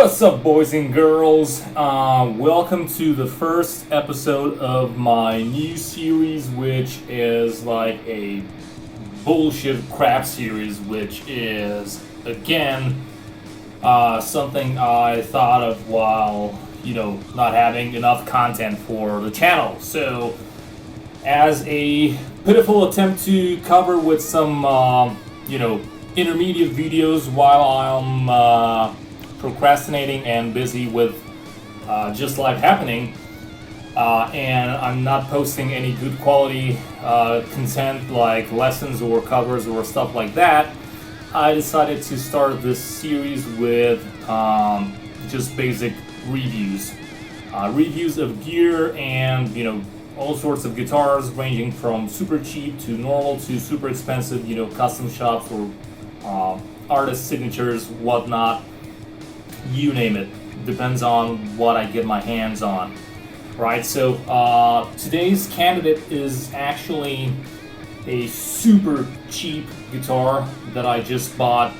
What's up, boys and girls? Welcome to the first episode of my new series, which is like a bullshit crap series, which is, again, something I thought of while, not having enough content for the channel. So, as a pitiful attempt to cover with some, intermediate videos while I'm, procrastinating and busy with just life happening, and I'm not posting any good quality content like lessons or covers or stuff like that, I decided to start this series with just basic reviews. Reviews of gear and, all sorts of guitars ranging from super cheap to normal to super expensive, custom shops or artist signatures, whatnot. You name it. Depends on what I get my hands on. Right, so today's candidate is actually a super cheap guitar that I just bought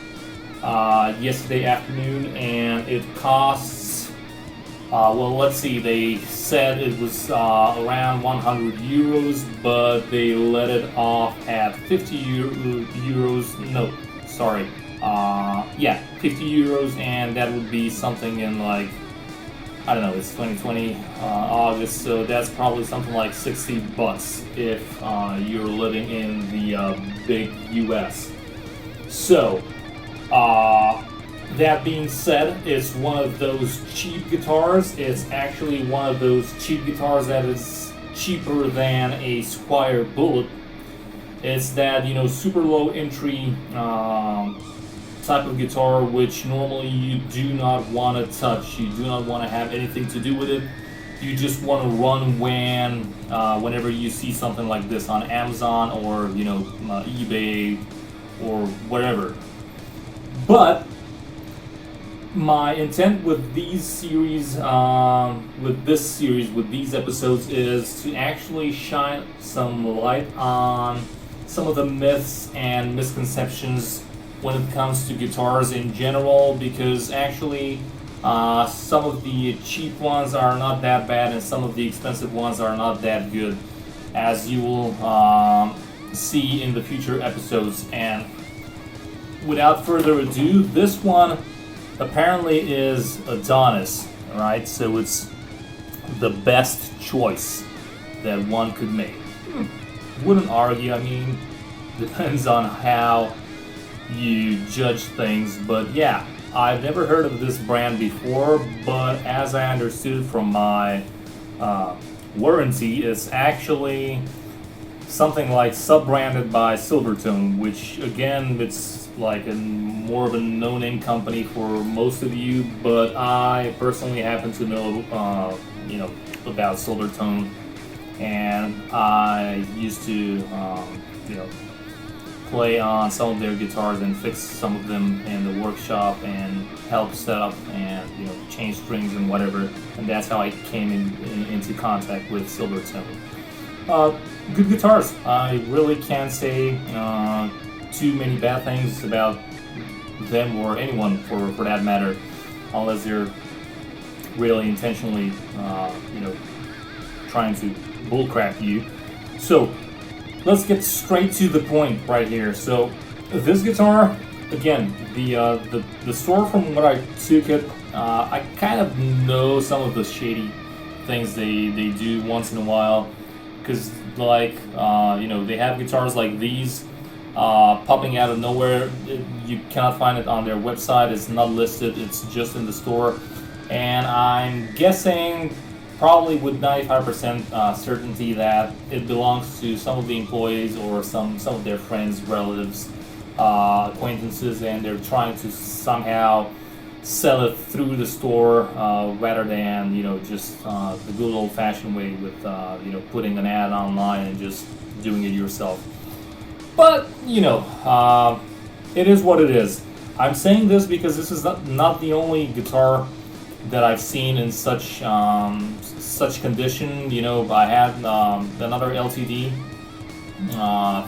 yesterday afternoon, and it costs, let's see, they said it was around 100 euros, but they let it off at 50 euros, no, sorry. 50 euros, and that would be something in like, I don't know, it's 2020 August, so that's probably something like 60 bucks if you're living in the big US. So, that being said, it's one of those cheap guitars. It's actually one of those cheap guitars that is cheaper than a Squier Bullet. It's that, super low entry type of guitar which normally you do not want to touch. You do not want to have anything to do with it. You just want to run whenever you see something like this on Amazon or eBay or whatever. But my intent with these series, with these episodes, is to actually shine some light on some of the myths and misconceptions when it comes to guitars in general, because actually some of the cheap ones are not that bad and some of the expensive ones are not that good, as you will see in the future episodes. And without further ado, this one apparently is Adonis, right? So it's the best choice that one could make. Wouldn't argue, depends on how you judge things, but yeah, I've never heard of this brand before, but as I understood from my warranty, it's actually something like sub-branded by Silvertone, which again, it's like more of a no-name company for most of you, but I personally happen to know, about Silvertone, and I used to, play on some of their guitars and fix some of them in the workshop and help set up and change strings and whatever, and that's how I came into contact with Silvertone. Good guitars. I really can't say too many bad things about them or anyone for that matter, unless they're really intentionally trying to bullcrap you. So let's get straight to the point right here. So this guitar, again, the store from what I took it, I kind of know some of the shady things they do once in a while, because like they have guitars like these popping out of nowhere. You cannot find it on their website. It's not listed. It's just in the store, and I'm guessing, probably with 95% certainty, that it belongs to some of the employees or some of their friends, relatives, acquaintances, and they're trying to somehow sell it through the store rather than just the good old-fashioned way with putting an ad online and just doing it yourself. But it is what it is. I'm saying this because this is not the only guitar that I've seen in such condition. I had another LTD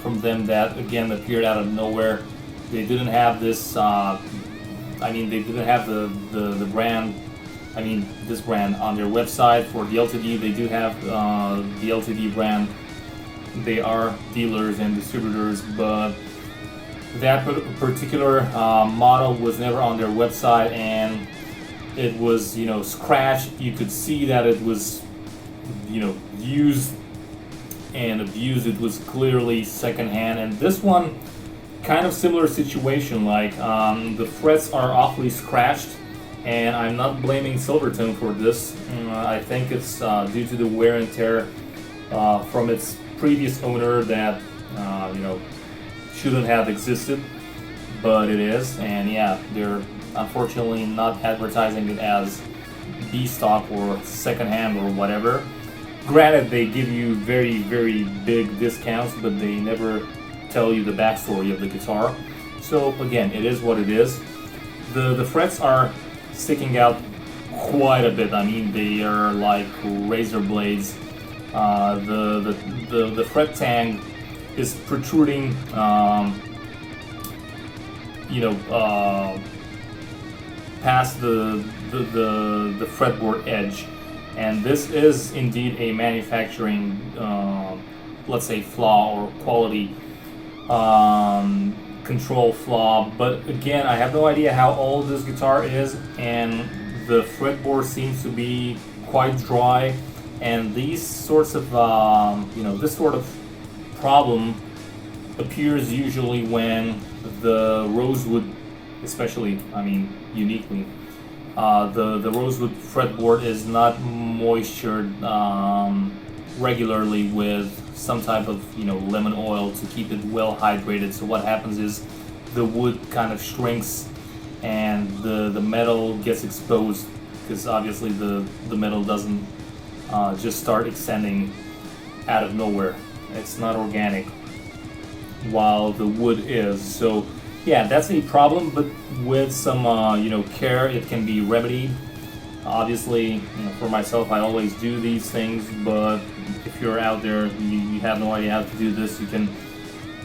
from them that again appeared out of nowhere. They didn't have this I mean, they didn't have the brand, I mean, this brand on their website. For the LTD, they do have the LTD brand. They are dealers and distributors, but that particular model was never on their website, and it was, you know, scratched. You could see that it was, you know, used and abused. It was clearly secondhand. And this one, kind of similar situation. Like the frets are awfully scratched, and I'm not blaming Silvertone for this. I think it's due to the wear and tear from its previous owner that you know, shouldn't have existed, but it is. And yeah, they're unfortunately not advertising it as B stock or secondhand or whatever. Granted, they give you very, very big discounts, but they never tell you the backstory of the guitar. So again, it is what it is. The frets are sticking out quite a bit. I mean, they are like razor blades. The fret tang is protruding, you know, past the fretboard edge, and this is indeed a manufacturing, let's say, flaw or quality control flaw. But again, I have no idea how old this guitar is, and the fretboard seems to be quite dry. And these sorts of, you know, this sort of problem appears usually when the rosewood, especially, I mean, uniquely, the rosewood fretboard is not moistured regularly with some type of, you know, lemon oil to keep it well hydrated. So what happens is the wood kind of shrinks and the metal gets exposed, because obviously the metal doesn't just start extending out of nowhere. It's not organic, while the wood is. So yeah, that's a problem, but with some you know, care, it can be remedied. Obviously, you know, for myself, I always do these things, but if you're out there, you have no idea how to do this, you can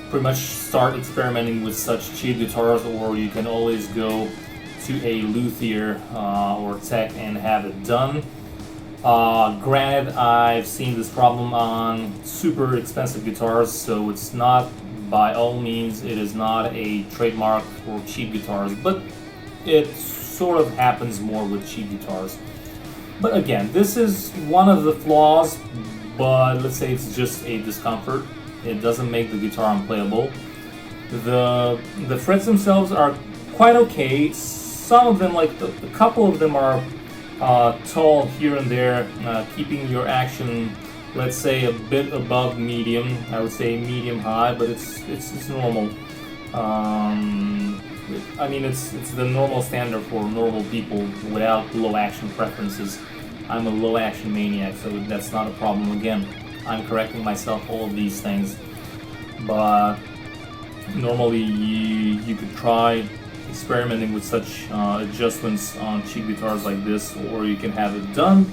pretty much start experimenting with such cheap guitars, or you can always go to a luthier or tech and have it done. Granted, I've seen this problem on super expensive guitars, so it's not, by all means, it is not a trademark for cheap guitars, but it sort of happens more with cheap guitars. But again, this is one of the flaws, but let's say it's just a discomfort. It doesn't make the guitar unplayable. The frets themselves are quite okay. Some of them, like a couple of them, are tall here and there, keeping your action, let's say, a bit above medium. I would say medium high, but it's normal. I mean, it's the normal standard for normal people without low action preferences. I'm a low action maniac, so that's not a problem. Again, I'm correcting myself, all of these things, but normally you could try experimenting with such adjustments on cheap guitars like this, or you can have it done.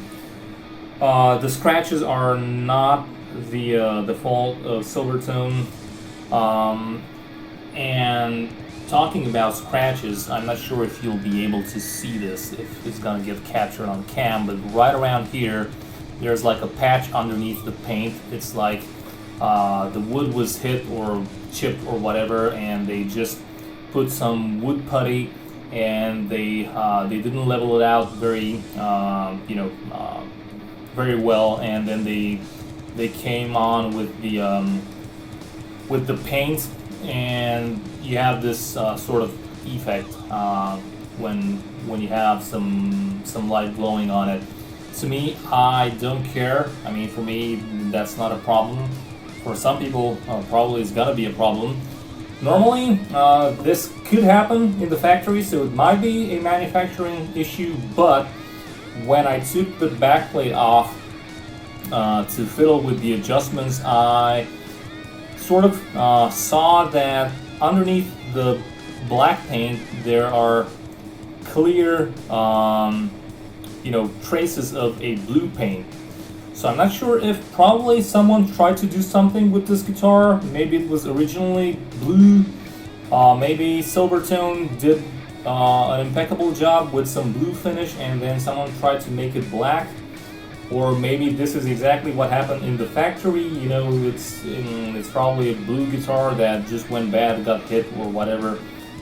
The scratches are not the fault of Silvertone. And talking about scratches, I'm not sure if you'll be able to see this, if it's gonna get captured on cam, but right around here, there's like a patch underneath the paint. It's like the wood was hit or chipped or whatever, and they just put some wood putty, and they didn't level it out very very well, and then they came on with the paint, and you have this sort of effect when you have some light glowing on it. To me, I don't care. I mean, for me, that's not a problem. For some people, probably it's gonna be a problem. Normally, this could happen in the factory, so it might be a manufacturing issue, but when I took the backplate off to fiddle with the adjustments, I sort of saw that underneath the black paint there are clear traces of a blue paint. So I'm not sure if probably someone tried to do something with this guitar. Maybe it was originally blue. Maybe Silvertone did an impeccable job with some blue finish and then someone tried to make it black. Or maybe this is exactly what happened in the factory. You know, it's probably a blue guitar that just went bad, got hit or whatever,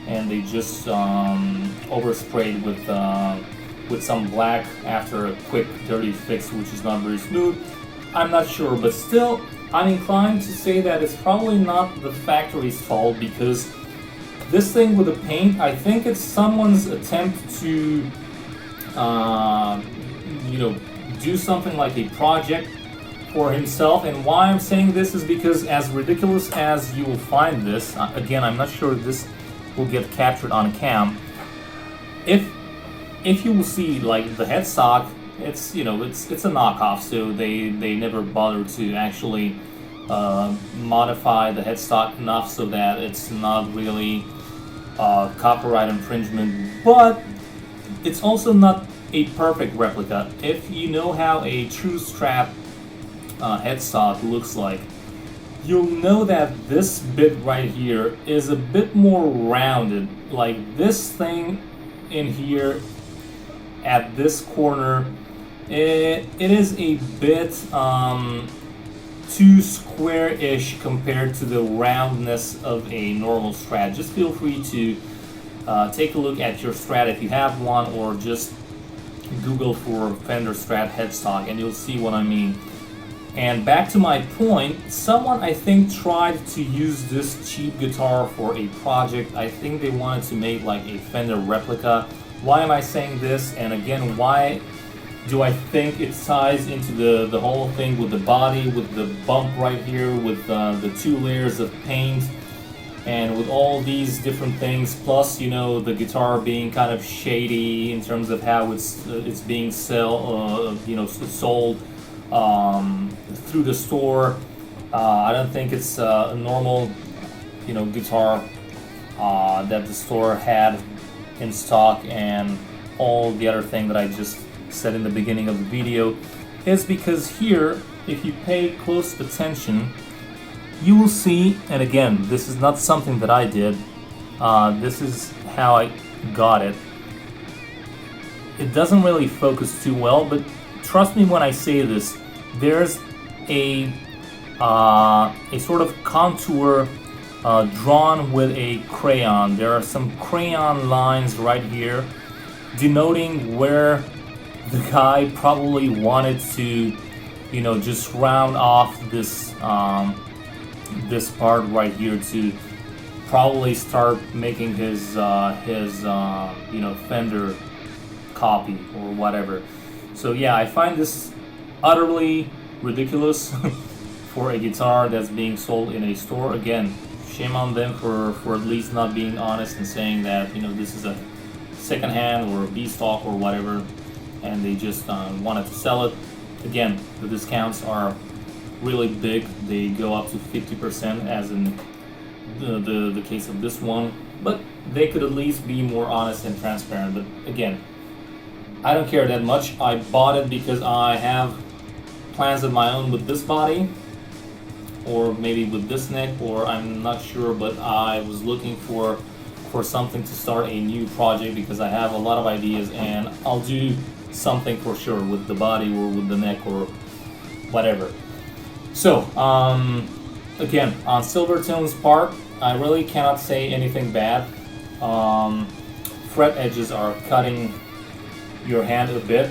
and they just oversprayed with some black after a quick dirty fix, which is not very smooth. I'm not sure, but still, I'm inclined to say that it's probably not the factory's fault, because this thing with the paint, I think it's someone's attempt to, you know, do something like a project for himself. And why I'm saying this is because, as ridiculous as you will find this, again, I'm not sure if this will get captured on cam. If you will see, like, the headstock, it's, you know, it's a knockoff, so they never bother to actually modify the headstock enough so that it's not really copyright infringement. But it's also not a perfect replica. If you know how a true Strat headstock looks like, you'll know that this bit right here is a bit more rounded. Like, this thing in here at this corner, it is a bit too square-ish compared to the roundness of a normal Strat. Just feel free to take a look at your Strat if you have one, or just Google for Fender Strat headstock and you'll see what I mean. And back to my point, someone, I think, tried to use this cheap guitar for a project. I think they wanted to make like a Fender replica. Why am I saying this? And again, why do I think it ties into the whole thing with the body, with the bump right here, with the 2 layers of paint, and with all these different things, plus, you know, the guitar being kind of shady in terms of how it's being you know, sold through the store. I don't think it's a normal, you know, guitar that the store had in stock. And all the other thing that I just said in the beginning of the video is because here, if you pay close attention, you will see, and again, this is not something that I did, this is how I got it. It doesn't really focus too well, but trust me when I say this, there's a sort of contour drawn with a crayon. There are some crayon lines right here denoting where the guy probably wanted to, you know, just round off this this part right here to probably start making his you know, Fender copy or whatever. So yeah, I find this utterly ridiculous for a guitar that's being sold in a store. Again, shame on them for at least not being honest and saying that, you know, this is a second-hand or a B-stock or whatever, and they just wanted to sell it. Again, the discounts are really big. They go up to 50%, as in the case of this one, but they could at least be more honest and transparent. But again, I don't care that much. I bought it because I have plans of my own with this body, or maybe with this neck, or I'm not sure, but I was looking for something to start a new project because I have a lot of ideas, and I'll do something for sure with the body or with the neck or whatever. So again, on Silvertone's part, I really cannot say anything bad. Fret edges are cutting your hand a bit.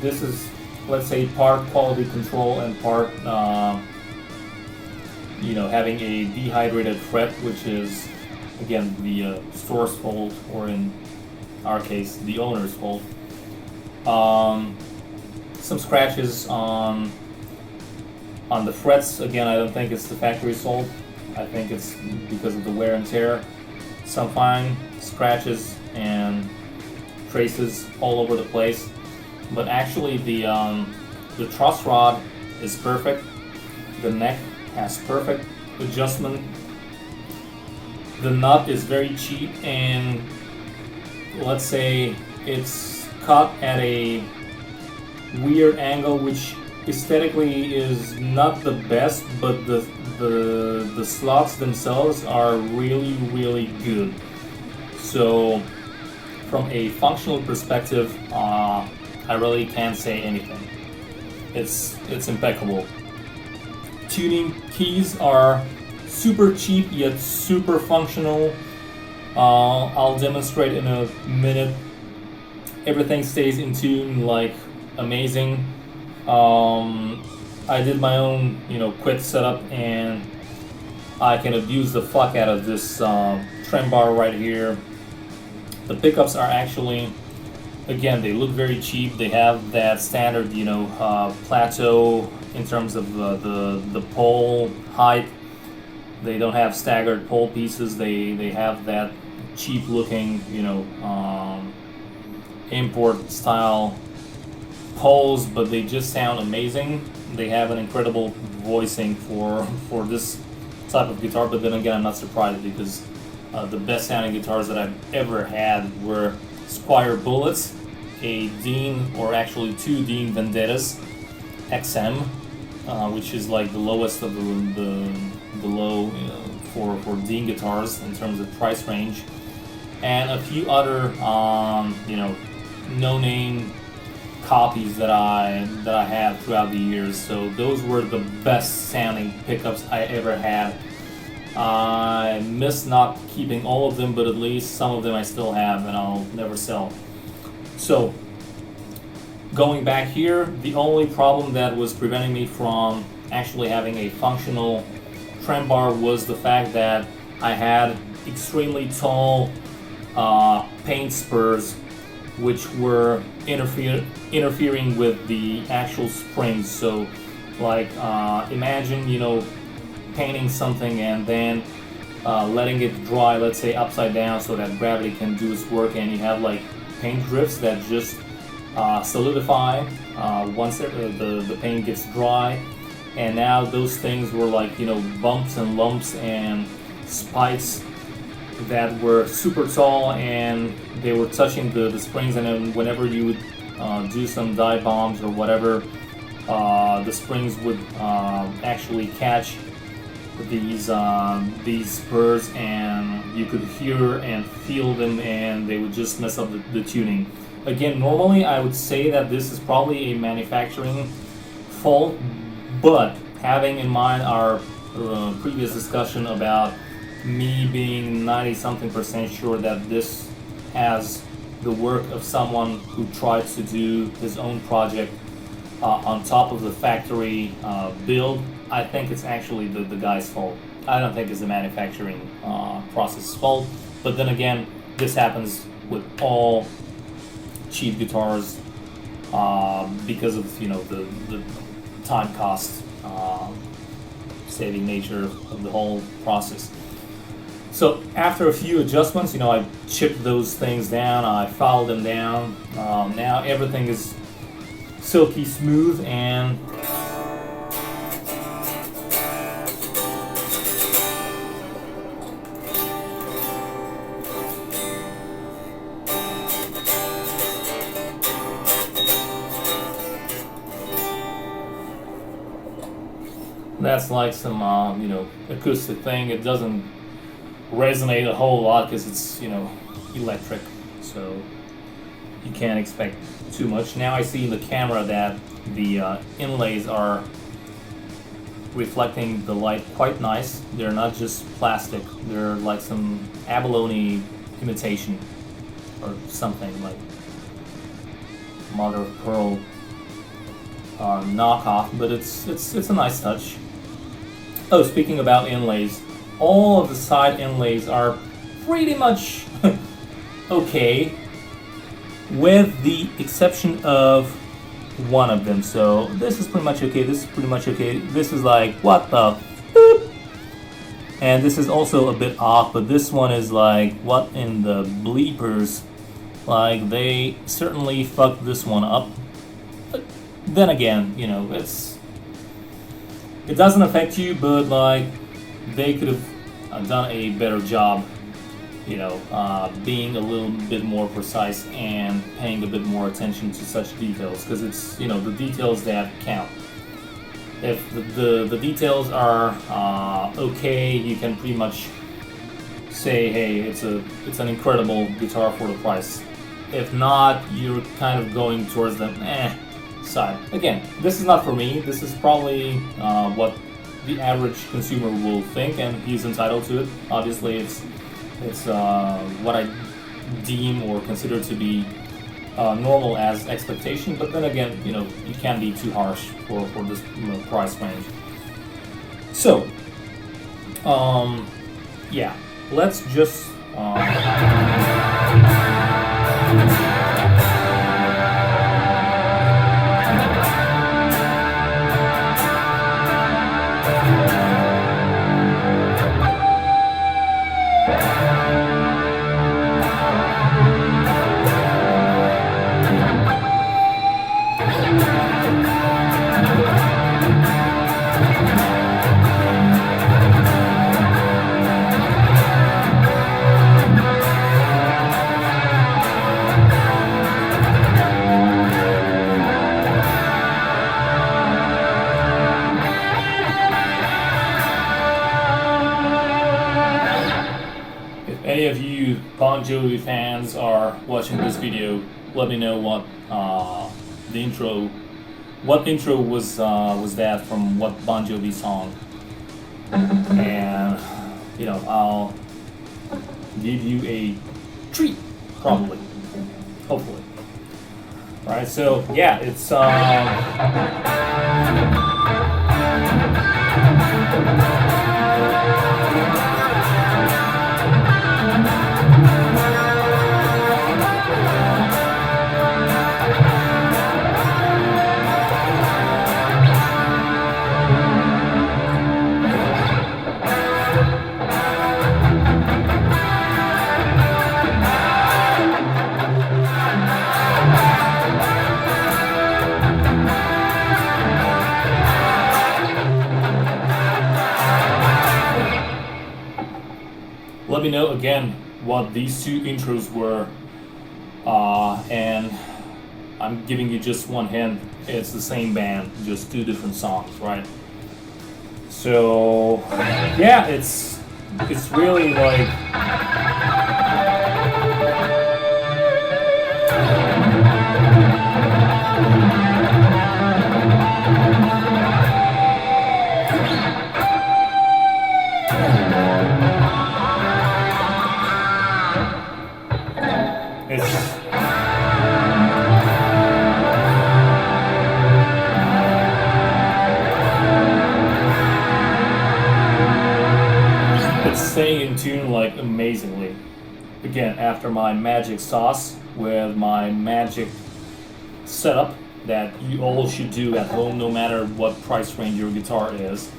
This is, let's say, part quality control and part you know, having a dehydrated fret, which is again the store's fault, or in our case the owner's fault. Some scratches on the frets. Again, I don't think it's the factory's fault. I think it's because of the wear and tear. Some fine scratches and traces all over the place, but actually the truss rod is perfect. The neck has perfect adjustment. The nut is very cheap, and let's say it's cut at a weird angle, which aesthetically is not the best, but the slots themselves are really, really good. So from a functional perspective, I really can't say anything. It's impeccable. Tuning keys are super cheap yet super functional. I'll demonstrate in a minute. Everything stays in tune like amazing. I did my own, quick setup, and I can abuse the fuck out of this trem bar right here. The pickups are actually, again, they look very cheap. They have that standard, plateau in terms of the pole height. They don't have staggered pole pieces. They have that cheap looking, import style poles, but they just sound amazing. They have an incredible voicing for this type of guitar, but then again, I'm not surprised because the best sounding guitars that I've ever had were Squier Bullets, a Dean, or actually two Dean Vendettas XM, which is like the lowest of the low for Dean guitars in terms of price range, and a few other no-name copies that I had throughout the years. So those were the best sounding pickups I ever had. I miss not keeping all of them, but at least some of them I still have and I'll never sell. So going back here, the only problem that was preventing me from actually having a functional trem bar was the fact that I had extremely tall paint spurs which were interfering with the actual springs. So like imagine painting something and then letting it dry, let's say upside down, so that gravity can do its work, and you have like paint drifts that just solidify once the paint gets dry. And now those things were like bumps and lumps and spikes that were super tall, and they were touching the springs, and then whenever you would do some dive bombs or whatever, the springs would actually catch these spurs, and you could hear and feel them, and they would just mess up the tuning. Again, normally I would say that this is probably a manufacturing fault, but having in mind our previous discussion about me being 90-something% sure that this has the work of someone who tried to do his own project on top of the factory build, I think it's actually the guy's fault. I don't think it's the manufacturing process fault. But then again, this happens with all cheap guitars because of the time cost saving nature of the whole process. So after a few adjustments, I chipped those things down, I filed them down. Now everything is silky smooth, and that's like some acoustic thing. It doesn't resonate a whole lot because it's electric, so you can't expect too much. Now I see in the camera that the inlays are reflecting the light quite nice. They're not just plastic, they're like some abalone imitation or something, like mother of pearl knockoff, but it's a nice touch. Oh, speaking about inlays, all of the side inlays are pretty much okay, with the exception of one of them. So this is pretty much okay, this is pretty much okay, this is like, what the boop? And this is also a bit off, but this one is like, what in the bleepers? Like, they certainly fucked this one up. But then again, it doesn't affect you, but like, they could have done a better job, being a little bit more precise and paying a bit more attention to such details, because it's the details that count. If the details are okay, you can pretty much say, hey, it's an incredible guitar for the price. If not, you're kind of going towards the side. Again, this is not for me. This is probably what the average consumer will think, and he's entitled to it. Obviously, it's what I deem or consider to be normal as expectation. But then again, you can't be too harsh for this price range. So, yeah, let's just. Any of you Bon Jovi fans are watching this video, let me know what intro was that from what Bon Jovi song, and I'll give you a treat, probably, hopefully. All right, so yeah, it's let me know again what these two intros were, and I'm giving you just one hint. It's the same band, just two different songs, right? So yeah, it's really like staying in tune like amazingly. Again, after my magic sauce with my magic setup that you all should do at home, no matter what price range your guitar is.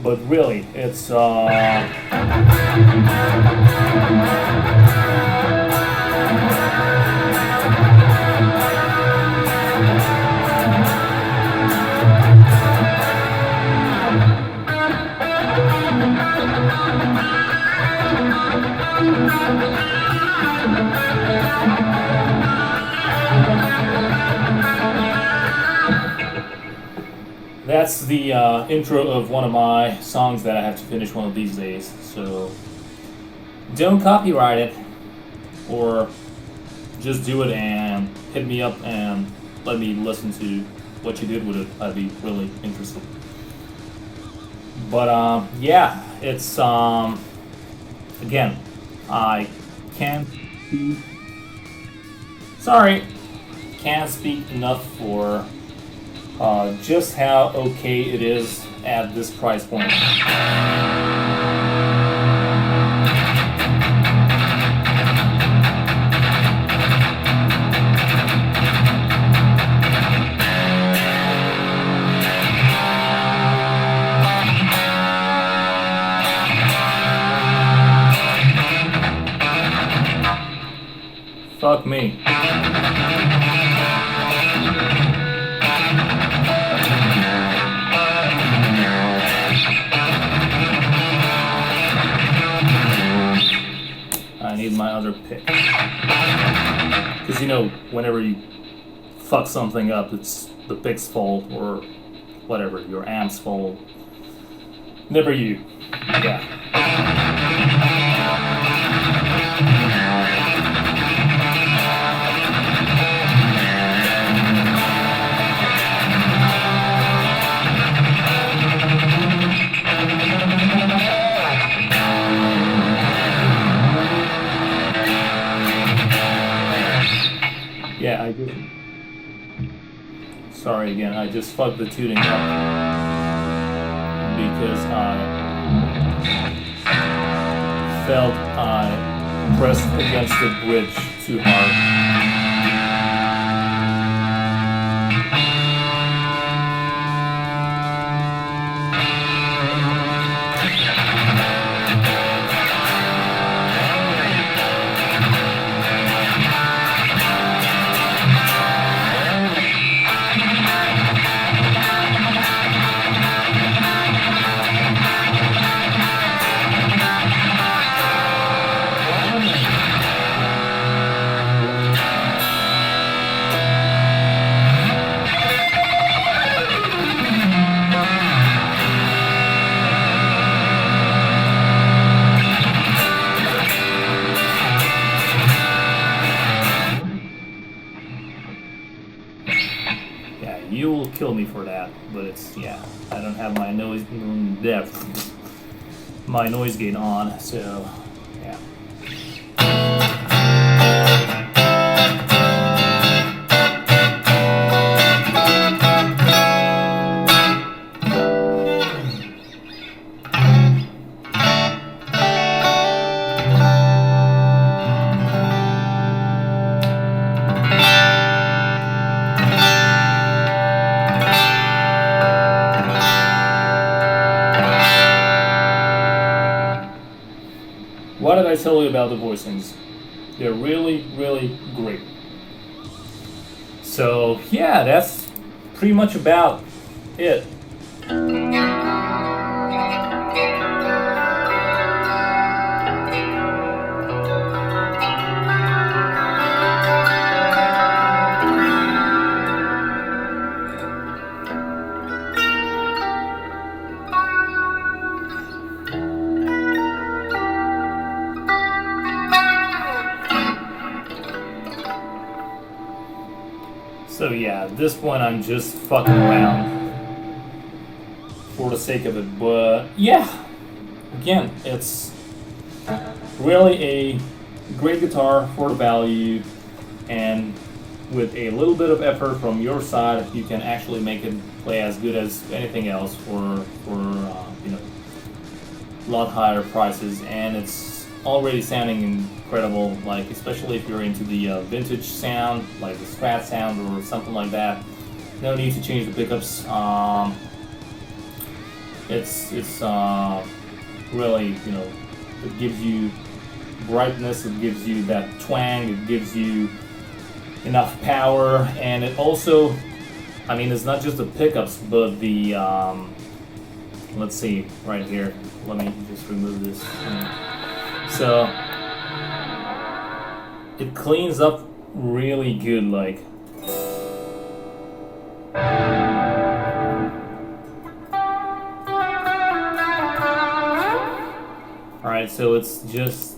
But really, it's that's the intro of one of my songs that I have to finish one of these days. So don't copyright it, or just do it and hit me up and let me listen to what you did with it. I'd be really interested. But yeah, it's again, I can't speak enough for just how okay it is at this price point. Fuck me. I need my other pick. Because whenever you fuck something up, it's the pick's fault or whatever, your amp's fault. Never you. Yeah. Sorry again, I just fucked the tuning up because I felt I pressed against the bridge too hard. You will kill me for that, but it's, yeah, I don't have my noise depth, my noise gate on, so yeah. What did I tell you about the voicings? They're really, really great. So yeah, that's pretty much about it. So yeah, this one I'm just fucking around for the sake of it, but yeah, again, it's really a great guitar for the value, and with a little bit of effort from your side, you can actually make it play as good as anything else for you know, a lot higher prices, and it's already sounding incredible, like especially if you're into the vintage sound, like the Strat sound or something like that. No need to change the pickups. It's really, you know, it gives you brightness, it gives you that twang, it gives you enough power, and it also, I mean, it's not just the pickups, but the let's see right here. Let me just remove this. So it cleans up really good, like. Alright, so it's just.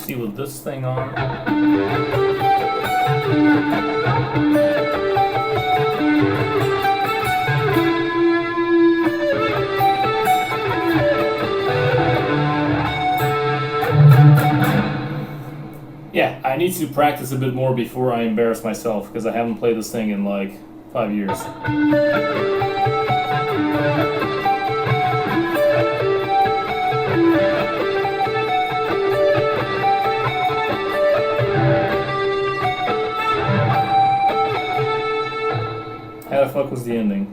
See with this thing on. Yeah, I need to practice a bit more before I embarrass myself, because I haven't played this thing in like 5 years. How the fuck was the ending?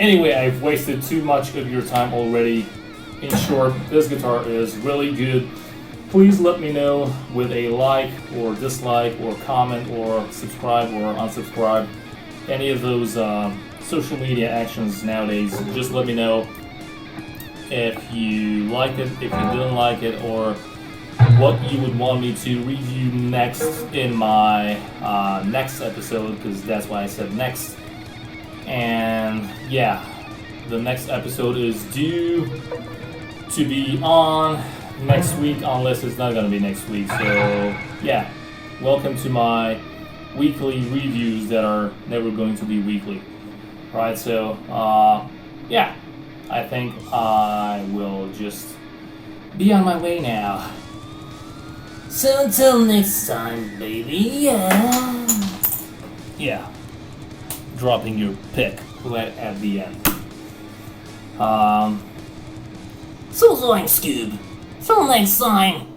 Anyway, I've wasted too much of your time already. In short, this guitar is really good. Please let me know with a like or dislike or comment or subscribe or unsubscribe. Any of those social media actions nowadays, just let me know if you liked it, if you didn't like it, or what you would want me to review next in my next episode, because that's why I said next. And yeah, the next episode is due to be on next week, unless it's not gonna be next week. So yeah, welcome to my weekly reviews that are never going to be weekly. Right, so yeah, I think I will just be on my way now. So until next time, baby. Yeah, dropping your pick right at the end. So long, Scoob. Till next time.